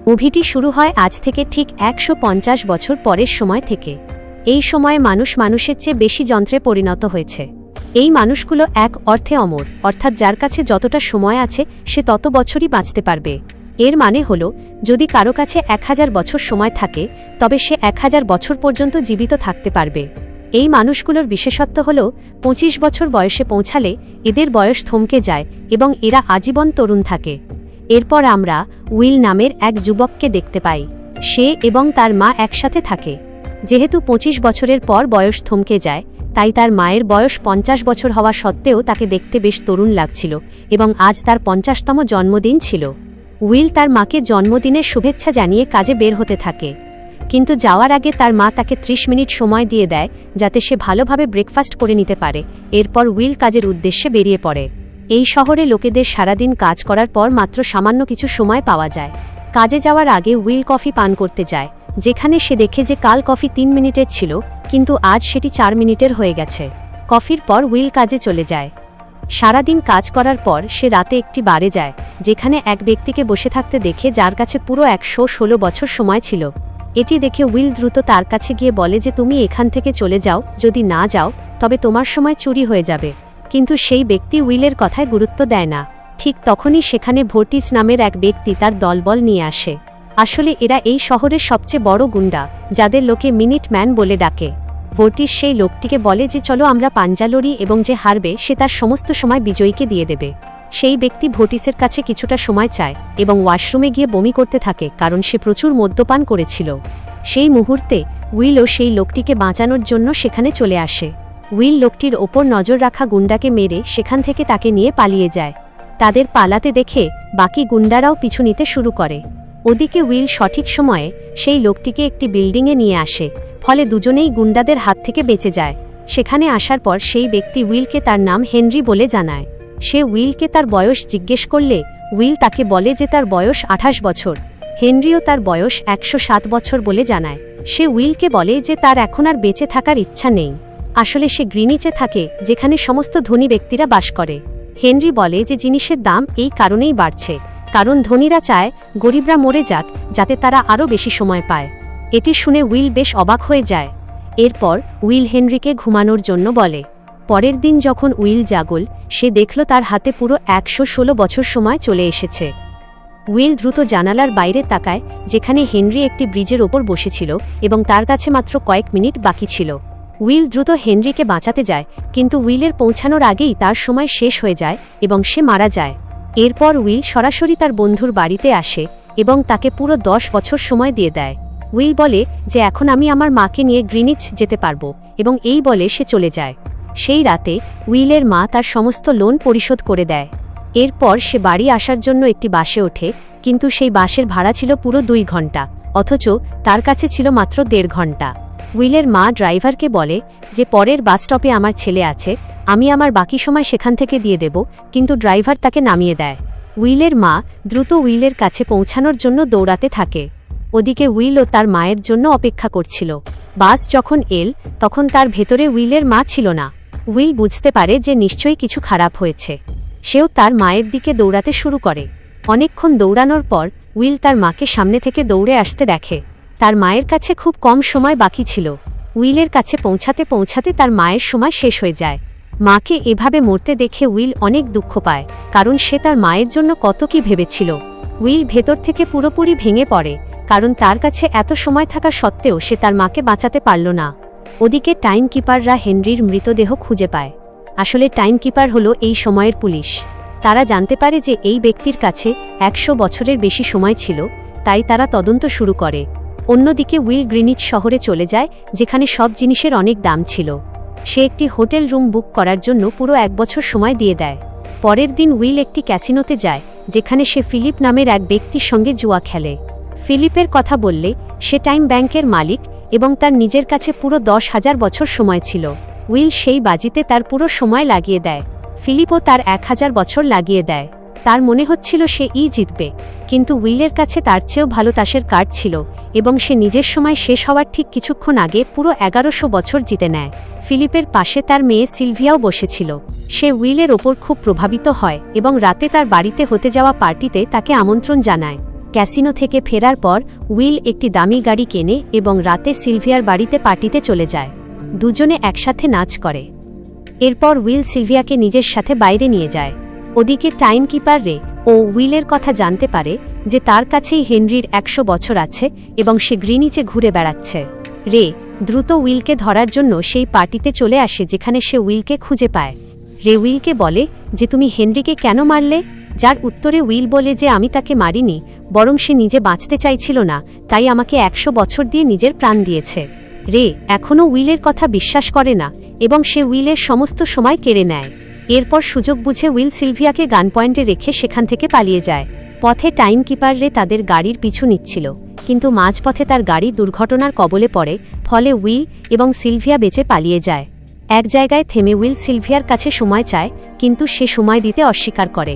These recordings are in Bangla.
মুভিটি শুরু হয় আজ থেকে ঠিক ১৫০ বছর পরের সময় থেকে। এই সময়ে মানুষ মানুষের চেয়ে বেশি যন্ত্রে পরিণত হয়েছে। এই মানুষগুলো এক অর্থে অমর, অর্থাৎ যার কাছে যতটা সময় আছে সে তত বছরই বাঁচতে পারবে। এর মানে হল, যদি কারো কাছে ১০০০ বছর সময় থাকে তবে সে ১০০০ বছর পর্যন্ত জীবিত থাকতে পারবে। এই মানুষগুলোর বিশেষত্ব হল ২৫ বছর বয়সে পৌঁছালে এদের বয়স থমকে যায় এবং এরা আজীবন তরুণ থাকে। এরপর আমরা উইল নামের এক যুবককে দেখতে পাই। সে এবং তার মা একসাথে থাকে। যেহেতু ২৫ বছরের পর বয়স থমকে যায়, তাই তার মায়ের বয়স ৫০ বছর হওয়া সত্ত্বেও তাকে দেখতে বেশ তরুণ লাগছিল এবং আজ তার ৫০তম জন্মদিন ছিল। উইল তার মাকে জন্মদিনের শুভেচ্ছা জানিয়ে কাজে বের হতে থাকে, কিন্তু যাওয়ার আগে তার মা তাকে ৩০ মিনিট সময় দিয়ে দেয় যাতে সে ভালোভাবে ব্রেকফাস্ট করে নিতে পারে। এরপর উইল কাজের উদ্দেশ্যে বেরিয়ে পড়ে। এই শহরে লোকেদের সারাদিন কাজ করার পর মাত্র সামান্য কিছু সময় পাওয়া যায়। কাজে যাওয়ার আগে উইল কফি পান করতে যায়, যেখানে সে দেখে যে কাল কফি ৩ মিনিটের ছিল, কিন্তু আজ সেটি ৪ মিনিটের হয়ে গেছে। কফির পর উইল কাজে চলে যায়। সারাদিন কাজ করার পর সে রাতে একটি বারে যায়, যেখানে এক ব্যক্তিকে বসে থাকতে দেখে যার কাছে পুরো ১১৬ বছর সময় ছিল। এটি দেখে উইল দ্রুত তার কাছে গিয়ে বলে যে তুমি এখান থেকে চলে যাও, যদি না যাও তবে তোমার সময় চুরি হয়ে যাবে। কিন্তু সেই ব্যক্তি উইলের কথায় গুরুত্ব দেয় না। ঠিক তখনই সেখানে ভর্টিস নামের এক ব্যক্তি তার দলবল নিয়ে আসে। আসলে এরা এই শহরের সবচেয়ে বড় গুন্ডা, যাদের লোকে মিনিট ম্যান বলে ডাকে। ভর্টিস সেই লোকটিকে বলে যে চলো আমরা পাঞ্জা লড়ি এবং যে হারবে সে তার সমস্ত সময় বিজয়ীকে দিয়ে দেবে। সেই ব্যক্তি ভর্টিসের কাছে কিছুটা সময় চায় এবং ওয়াশরুমে গিয়ে বমি করতে থাকে, কারণ সে প্রচুর মদ্যপান করেছিল। সেই মুহূর্তে উইলও সেই লোকটিকে বাঁচানোর জন্য সেখানে চলে আসে। উইল লোকটির ওপর নজর রাখা গুন্ডাকে মেরে সেখান থেকে তাকে নিয়ে পালিয়ে যায়। তাদের পালাতে দেখে বাকি গুন্ডারাও পিছু নিতে শুরু করে। ওদিকে উইল সঠিক সময়ে সেই লোকটিকে একটি বিল্ডিংয়ে নিয়ে আসে, ফলে দুজনেই গুন্ডাদের হাত থেকে বেঁচে যায়। সেখানে আসার পর সেই ব্যক্তি উইলকে তার নাম হেনরি বলে জানায়। সে উইলকে তার বয়স জিজ্ঞেস করলে উইল তাকে বলে যে তার বয়স ২৮ বছর। হেনরিও তার বয়স ১০৭ বছর বলে জানায়। সে উইলকে বলে যে তার এখন আর বেঁচে থাকার ইচ্ছা নেই। আসলে সে গ্রিনিচে থাকে, যেখানে সমস্ত ধনী ব্যক্তিরা বাস করে। হেনরি বলে যে জিনিসের দাম এই কারণেই বাড়ছে, কারণ ধনীরা চায় গরিবরা মরে যাক যাতে তারা আরও বেশি সময় পায়। এটি শুনে উইল বেশ অবাক হয়ে যায়। এরপর উইল হেনরিকে ঘুমানোর জন্য বলে। পরের দিন যখন উইল জাগল, সে দেখল তার হাতে পুরো ১১৬ বছর সময় চলে এসেছে। উইল দ্রুত জানালার বাইরে তাকায়, যেখানে হেনরি একটি ব্রিজের ওপর বসেছিল এবং তার কাছে মাত্র কয়েক মিনিট বাকি ছিল। উইল দ্রুত হেনরিকে বাঁচাতে যায়, কিন্তু উইলের পৌঁছানোর আগেই তার সময় শেষ হয়ে যায় এবং সে মারা যায়। এরপর উইল সরাসরি তার বন্ধুর বাড়িতে আসে এবং তাকে পুরো ১০ বছর সময় দিয়ে দেয়। উইল বলে যে এখন আমি আমার মাকে নিয়ে গ্রিনিচ যেতে পারবো, এবং এই বলে সে চলে যায়। সেই রাতে উইলের মা তার সমস্ত লোন পরিশোধ করে দেয়। এরপর সে বাড়ি আসার জন্য একটি বাসে ওঠে, কিন্তু সেই বাসের ভাড়া ছিল পুরো ২ ঘন্টা, অথচ তার কাছে ছিল মাত্র ১.৫ ঘন্টা। উইলের মা ড্রাইভারকে বলে যে পরের বাস স্টপে আমার ছেলে আছে, আমি আমার বাকি সময় সেখান থেকে দিয়ে দেব, কিন্তু ড্রাইভার তাকে নামিয়ে দেয়। উইলের মা দ্রুত উইলের কাছে পৌঁছানোর জন্য দৌড়াতে থাকে। ওদিকে উইলও তার মায়ের জন্য অপেক্ষা করছিল। বাস যখন এল তখন তার ভেতরে উইলের মা ছিল না। উইল বুঝতে পারে যে নিশ্চয়ই কিছু খারাপ হয়েছে। সেও তার মায়ের দিকে দৌড়াতে শুরু করে। অনেকক্ষণ দৌড়ানোর পর উইল তার মাকে সামনে থেকে দৌড়ে আসতে দেখে। তার মায়ের কাছে খুব কম সময় বাকি ছিল। উইলের কাছে পৌঁছাতে পৌঁছাতে তার মায়ের সময় শেষ হয়ে যায়। মাকে এভাবে মরতে দেখে উইল অনেক দুঃখ পায়, কারণ সে তার মায়ের জন্য কত কি ভেবেছিল। উইল ভেতর থেকে পুরোপুরি ভেঙে পড়ে, কারণ তার কাছে এত সময় থাকা সত্ত্বেও সে তার মাকে বাঁচাতে পারল না। ওদিকে টাইম কিপাররা হেনরির মৃতদেহ খুঁজে পায়। আসলে টাইম কিপার হলো এই সময়ের পুলিশ। তারা জানতে পারে যে এই ব্যক্তির কাছে ১০০ বছরের বেশি সময় ছিল, তাই তারা তদন্ত শুরু করে। অন্যদিকে উইল গ্রিনিচ শহরে চলে যায়, যেখানে সব জিনিসের অনেক দাম ছিল। সে একটি হোটেল রুম বুক করার জন্য পুরো ১ বছর সময় দিয়ে দেয়। পরের দিন উইল একটি ক্যাসিনোতে যায়, যেখানে সে ফিলিপ নামের এক ব্যক্তির সঙ্গে জুয়া খেলে। ফিলিপের কথা বললে সে টাইম ব্যাংকের মালিক এবং তার নিজের কাছে পুরো ১০,০০০ বছর সময় ছিল। উইল সেই বাজিতে তার পুরো সময় লাগিয়ে দেয়। ফিলিপও তার ১,০০০ বছর লাগিয়ে দেয়। তার মনে হচ্ছিল সে জিতবে, কিন্তু উইলের কাছে তার চেয়েও ভালো তাসের কার্ড ছিল এবং সে নিজের সময় শেষ হওয়ার ঠিক কিছুক্ষণ আগে পুরো ১১০০ বছর জিতে নেয়। ফিলিপের পাশে তার মেয়ে সিলভিয়াও বসেছিল। সে উইলের ওপর খুব প্রভাবিত হয় এবং রাতে তার বাড়িতে হতে যাওয়া পার্টিতে তাকে আমন্ত্রণ জানায়। ক্যাসিনো থেকে ফেরার পর উইল একটি দামি গাড়ি কেনে এবং রাতে সিলভিয়ার বাড়িতে পার্টিতে চলে যায়। দুজনে একসাথে নাচ করে। এরপর উইল সিলভিয়াকে নিজের সাথে বাইরে নিয়ে যায়। ওদিকে টাইম কিপার রে ও উইলের কথা জানতে পারে যে তার কাছেই হেনরির 100 বছর আছে এবং সে গ্রিনিচে ঘুরে বেড়াচ্ছে। রে দ্রুত উইলকে ধরার জন্য সেই পার্টিতে চলে আসে যেখানে সে উইলকে খুঁজে পায়। রে উইলকে বলে যে তুমি হেনরিকে কেন মারলে, যার উত্তরে উইল বলে যে আমি তাকে মারিনি, বরং সে নিজে বাঁচতে চাইছিল না, তাই আমাকে 100 বছর দিয়ে নিজের প্রাণ দিয়েছে। রে এখনও উইলের কথা বিশ্বাস করে না এবং সে উইলের সমস্ত সময় কেড়ে নেয়। এরপর সুযোগ বুঝে উইল সিলভিয়াকে গান পয়েন্টে রেখে সেখান থেকে পালিয়ে যায়। পথে টাইম কিপার রে তাদের গাড়ির পিছু নিচ্ছিল, কিন্তু মাঝপথে তার গাড়ি দুর্ঘটনার কবলে পড়ে, ফলে উইল এবং সিলভিয়া বেঁচে পালিয়ে যায়। এক জায়গায় থেমে উইল সিলভিয়ার কাছে সময় চায়, কিন্তু সে সময় দিতে অস্বীকার করে।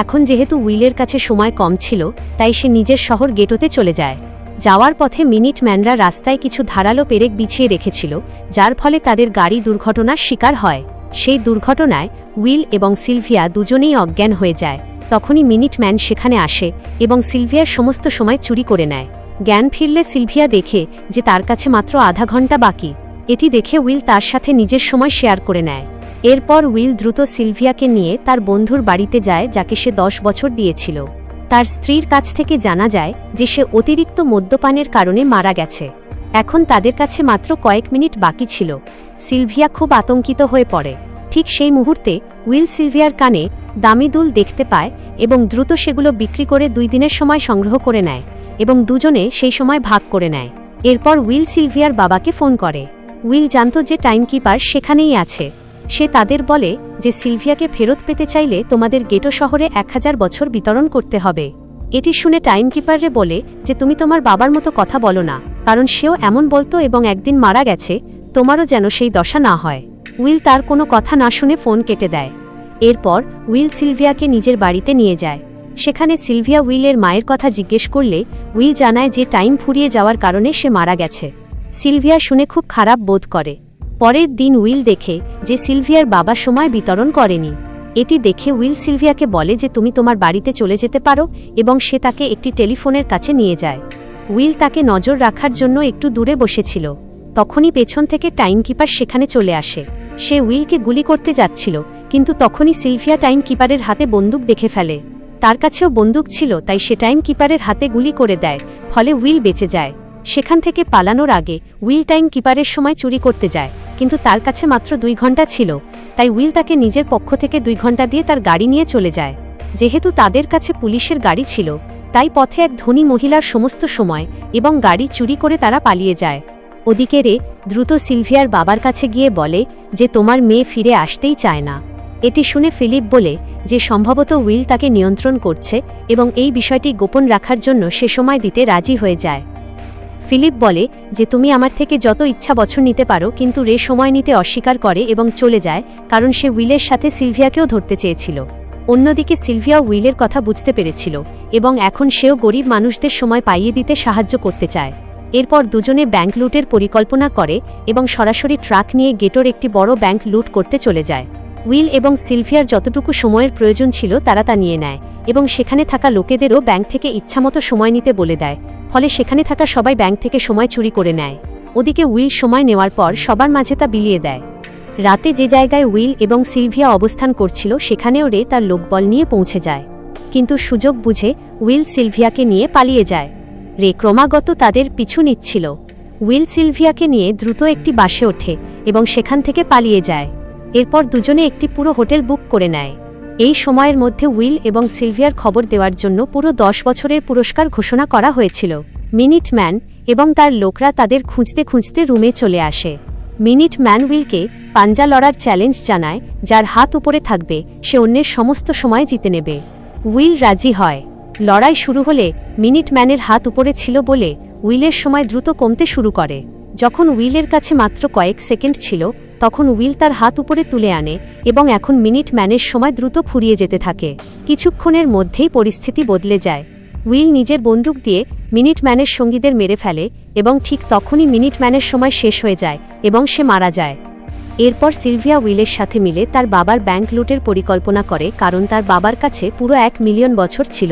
এখন যেহেতু উইলের কাছে সময় কম ছিল, তাই সে নিজের শহর গেটোতে চলে যায়। যাওয়ার পথে মিনিট ম্যানরা রাস্তায় কিছু ধারালো পেরেক বিছিয়ে রেখেছিল, যার ফলে তাদের গাড়ি দুর্ঘটনার শিকার হয়। সেই দুর্ঘটনায় উইল এবং সিলভিয়া দুজনেই অজ্ঞান হয়ে যায়। তখনই মিনিট ম্যান সেখানে আসে এবং সিলভিয়ার সমস্ত সময় চুরি করে নেয়। জ্ঞান ফিরলে সিলভিয়া দেখে যে তার কাছে মাত্র আধা ঘন্টা বাকি। এটি দেখে উইল তার সাথে নিজের সময় শেয়ার করে নেয়। এরপর উইল দ্রুত সিলভিয়াকে নিয়ে তার বন্ধুর বাড়িতে যায়, যাকে সে 10 বছর দিয়েছিল। তার স্ত্রীর কাছ থেকে জানা যায় যে সে অতিরিক্ত মদ্যপানের কারণে মারা গেছে। এখন তাদের কাছে মাত্র কয়েক মিনিট বাকি ছিল। সিলভিয়া খুব আতঙ্কিত হয়ে পড়ে। ঠিক সেই মুহূর্তে উইল সিলভিয়ার কানে দামি দুল দেখতে পায় এবং দ্রুত সেগুলো বিক্রি করে 2 দিনের সময় সংগ্রহ করে নেয় এবং দুজনে সেই সময় ভাগ করে নেয়। এরপর উইল সিলভিয়ার বাবাকে ফোন করে। উইল জানত যে টাইমকিপার সেখানেই আছে। সে তাদের বলে যে সিলভিয়াকে ফেরত পেতে চাইলে তোমাদের গেটো শহরে 1000 বছর বিতরণ করতে হবে। এটি শুনে টাইমকিপাররে বলে যে তুমি তোমার বাবার মতো কথা বলো না, কারণ সেও এমন বলতো এবং একদিন মারা গেছে, তোমারও যেন সেই দশা না হয়। উইল তার কোনো কথা না শুনে ফোন কেটে দেয়। এরপর উইল সিলভিয়াকে নিজের বাড়িতে নিয়ে যায়। সেখানে সিলভিয়া উইলের মায়ের কথা জিজ্ঞেস করলে উইল জানায় যে টাইম ফুরিয়ে যাওয়ার কারণে সে মারা গেছে। সিলভিয়া শুনে খুব খারাপ বোধ করে। পরের দিন উইল দেখে যে সিলভিয়ার বাবা সময় বিতরণ করেনি। এটি দেখে উইল সিলভিয়াকে বলে যে তুমি তোমার বাড়িতে চলে যেতে পারো এবং সে তাকে একটি টেলিফোনের কাছে নিয়ে যায়। উইল তাকে নজর রাখার জন্য একটু দূরে বসেছিল। তখনই পেছন থেকে টাইমকিপার সেখানে চলে আসে। সে উইলকে গুলি করতে যাচ্ছিল, কিন্তু তখনই সিলভিয়া টাইমকিপারের হাতে বন্দুক দেখে ফেলে। তার কাছেও বন্দুক ছিল, তাই সে টাইমকিপারের হাতে গুলি করে দেয়, ফলে উইল বেঁচে যায়। সেখান থেকে পালানোর আগে উইল টাইমকিপারের সময় চুরি করতে যায়, কিন্তু তার কাছে মাত্র 2 ঘন্টা ছিল, তাই উইল তাকে নিজের পক্ষ থেকে 2 ঘন্টা দিয়ে তার গাড়ি নিয়ে চলে যায়। যেহেতু তাদের কাছে পুলিশের গাড়ি ছিল, তাই পথে এক ধনী মহিলার সমস্ত সময় এবং গাড়ি চুরি করে তারা পালিয়ে যায়। ওদিকে রে দ্রুত সিলভিয়ার বাবার কাছে গিয়ে বলে যে তোমার মেয়ে ফিরে আসতেই চায় না। এটি শুনে ফিলিপ বলে যে সম্ভবত উইল তাকে নিয়ন্ত্রণ করছে এবং এই বিষয়টি গোপন রাখার জন্য সে সময় দিতে রাজি হয়ে যায়। ফিলিপ বলে যে তুমি আমার থেকে যত ইচ্ছা বছর নিতে পারো, কিন্তু রে সময় নিতে অস্বীকার করে এবং চলে যায়, কারণ সে উইলের সাথে সিলভিয়াকেও ধরতে চেয়েছিল। অন্যদিকে সিলভিয়া উইলের কথা বুঝতে পেরেছিল এবং এখন সেও গরিব মানুষদের সময় পাইয়ে দিতে সাহায্য করতে চায়। এরপর দুজনে ব্যাংক লুটের পরিকল্পনা করে এবং সরাসরি ট্রাক নিয়ে গেটোর একটি বড় ব্যাংক লুট করতে চলে যায়। উইল এবং সিলভিয়ার যতটুকু সময়ের প্রয়োজন ছিল তারা তা নিয়ে নেয় এবং সেখানে থাকা লোকেদেরও ব্যাংক থেকে ইচ্ছামতো সময় নিতে বলে দেয়, ফলে সেখানে থাকা সবাই ব্যাংক থেকে সময় চুরি করে নেয়। ওদিকে উইল সময় নেওয়ার পর সবার মাঝে তা বিলিয়ে দেয়। রাতে যে জায়গায় উইল এবং সিলভিয়া অবস্থান করছিল সেখানেও রে তার লোকবল নিয়ে পৌঁছে যায়, কিন্তু সুযোগ বুঝে উইল সিলভিয়াকে নিয়ে পালিয়ে যায়। রে ক্রমাগত তাদের পিছু নিচ্ছিল। উইল সিলভিয়াকে নিয়ে দ্রুত একটি বাসে ওঠে এবং সেখান থেকে পালিয়ে যায়। এরপর দুজনে একটি পুরো হোটেল বুক করে নেয়। এই সময়ের মধ্যে উইল এবং সিলভিয়ার খবর দেওয়ার জন্য পুরো 10 বছরের পুরস্কার ঘোষণা করা হয়েছিল। মিনিট ম্যান এবং তার লোকরা তাদের খুঁজতে খুঁজতে রুমে চলে আসে। মিনিট ম্যান উইলকে পাঞ্জা লড়ার চ্যালেঞ্জ জানায়, যার হাত উপরে থাকবে সে অন্যের সমস্ত সময় জিতে নেবে। উইল রাজি হয়। লড়াই শুরু হলে মিনিট ম্যানের হাত উপরে ছিল বলে উইলের সময় দ্রুত কমতে শুরু করে। যখন উইলের কাছে মাত্র কয়েক সেকেন্ড ছিল, তখন উইল তার হাত উপরে তুলে আনে এবং এখন মিনিট ম্যানের সময় দ্রুত ফুরিয়ে যেতে থাকে। কিছুক্ষণের মধ্যেই পরিস্থিতি বদলে যায়। উইল নিজের বন্দুক দিয়ে মিনিট ম্যানের সঙ্গীদের মেরে ফেলে এবং ঠিক তখনই মিনিট ম্যানের সময় শেষ হয়ে যায় এবং সে মারা যায়। এরপর সিলভিয়া উইলের সাথে মিলে তার বাবার ব্যাংক লুটের পরিকল্পনা করে, কারণ তার বাবার কাছে পুরো 1 মিলিয়ন বছর ছিল।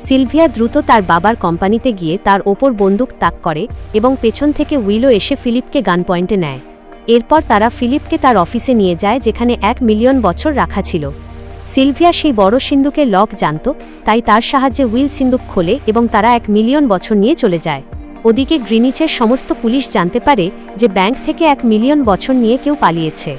সিলভিয়া দ্রুত তার বাবার কোম্পানিতে গিয়ে তার ওপর বন্দুক তাক করে এবং পেছন থেকে উইলও এসে ফিলিপকে গান পয়েন্টে নেয়। এরপর তারা ফিলিপকে তার অফিসে নিয়ে যায়, যেখানে 1 মিলিয়ন বছর রাখা ছিল। সিলভিয়া সেই বড় সিন্দুকের লক জানত, তাই তার সাহায্যে উইল সিন্দুক খোলে এবং তারা 1 মিলিয়ন বছর নিয়ে চলে যায়। ওদিকে গ্রিনিচের সমস্ত পুলিশ জানতে পারে যে ব্যাংক থেকে 1 মিলিয়ন বছর নিয়ে কেউ পালিয়েছে।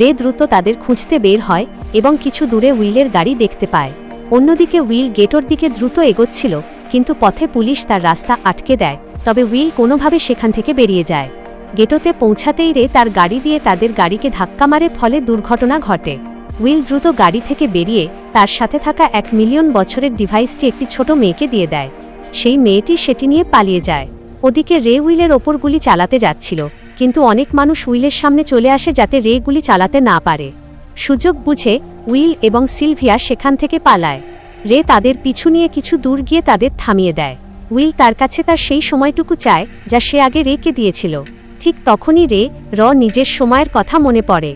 রে দ্রুত তাদের খুঁজতে বের হয় এবং কিছু দূরে উইলের গাড়ি দেখতে পায়। অন্যদিকে উইল গেটোর দিকে দ্রুত এগোচ্ছিল, কিন্তু পথে পুলিশ তার রাস্তা আটকে দেয়, তবে উইল কোনোভাবে সেখান থেকে বেরিয়ে যায়। গেটোতে পৌঁছাতেই রে তার গাড়ি দিয়ে তাদের গাড়িকে ধাক্কা মারে, ফলে দুর্ঘটনা ঘটে। উইল দ্রুত গাড়ি থেকে বেরিয়ে তার সাথে থাকা 1 মিলিয়ন বছরের ডিভাইসটি একটি ছোট মেয়েকে দিয়ে দেয়। সেই মেয়েটি সেটি নিয়ে পালিয়ে যায়। ওদিকে রে উইলের ওপর গুলি চালাতে যাচ্ছিল, কিন্তু অনেক মানুষ উইলের সামনে চলে আসে যাতে রে গুলি চালাতে না পারে। সুযোগ বুঝে উইল এবং সিলভিয়া সেখান থেকে পালায়। রে তাদের পিছু নিয়ে কিছু দূর গিয়ে তাদের থামিয়ে দেয়। উইল তার কাছে তার সেই সময়টুকু চায় যা সে আগে রেকে দিয়েছিল। ঠিক তখনই রে নিজের সময়ের কথা মনে পড়ে।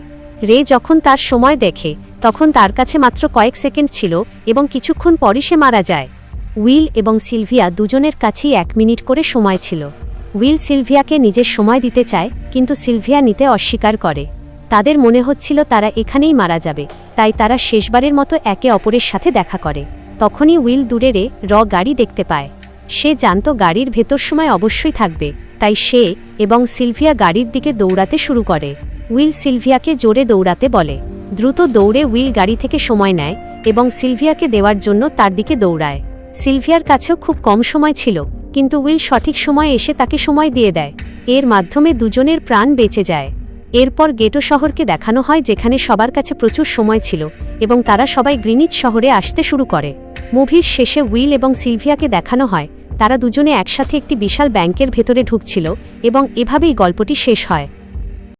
রে যখন তার সময় দেখে তখন তার কাছে মাত্র কয়েক সেকেন্ড ছিল এবং কিছুক্ষণ পরই সে মারা যায়। উইল এবং সিলভিয়া দুজনের কাছেই 1 মিনিট করে সময় ছিল। উইল সিলভিয়াকে নিজের সময় দিতে চায়, কিন্তু সিলভিয়া নিতে অস্বীকার করে। তাদের মনে হচ্ছিল তারা এখানেই মারা যাবে, তাই তারা শেষবারের মতো একে অপরের সাথে দেখা করে। তখনই উইল দূরে রে গাড়ি দেখতে পায়। সে জানত গাড়ির ভেতর সময় অবশ্যই থাকবে, তাই সে এবং সিলভিয়া গাড়ির দিকে দৌড়াতে শুরু করে। উইল সিলভিয়াকে জোরে দৌড়াতে বলে। দ্রুত দৌড়ে উইল গাড়ি থেকে সময় নেয় এবং সিলভিয়াকে দেওয়ার জন্য তার দিকে দৌড়ায়। সিলভিয়ার কাছেও খুব কম সময় ছিল, কিন্তু উইল সঠিক সময়ে এসে তাকে সময় দিয়ে দেয়। এর মাধ্যমে দুজনের প্রাণ বেঁচে যায়। এরপর গেটো শহরকে দেখানো হয়, যেখানে সবার কাছে প্রচুর সময় ছিল এবং তারা সবাই গ্রিনিচ শহরে আসতে শুরু করে। মুভির শেষে উইল এবং সিলভিয়াকে দেখানো হয় তারা দুজনে একসাথে একটি বিশাল ব্যাংকের ভেতরে ঢুকছিল এবং এভাবেই গল্পটি শেষ হয়।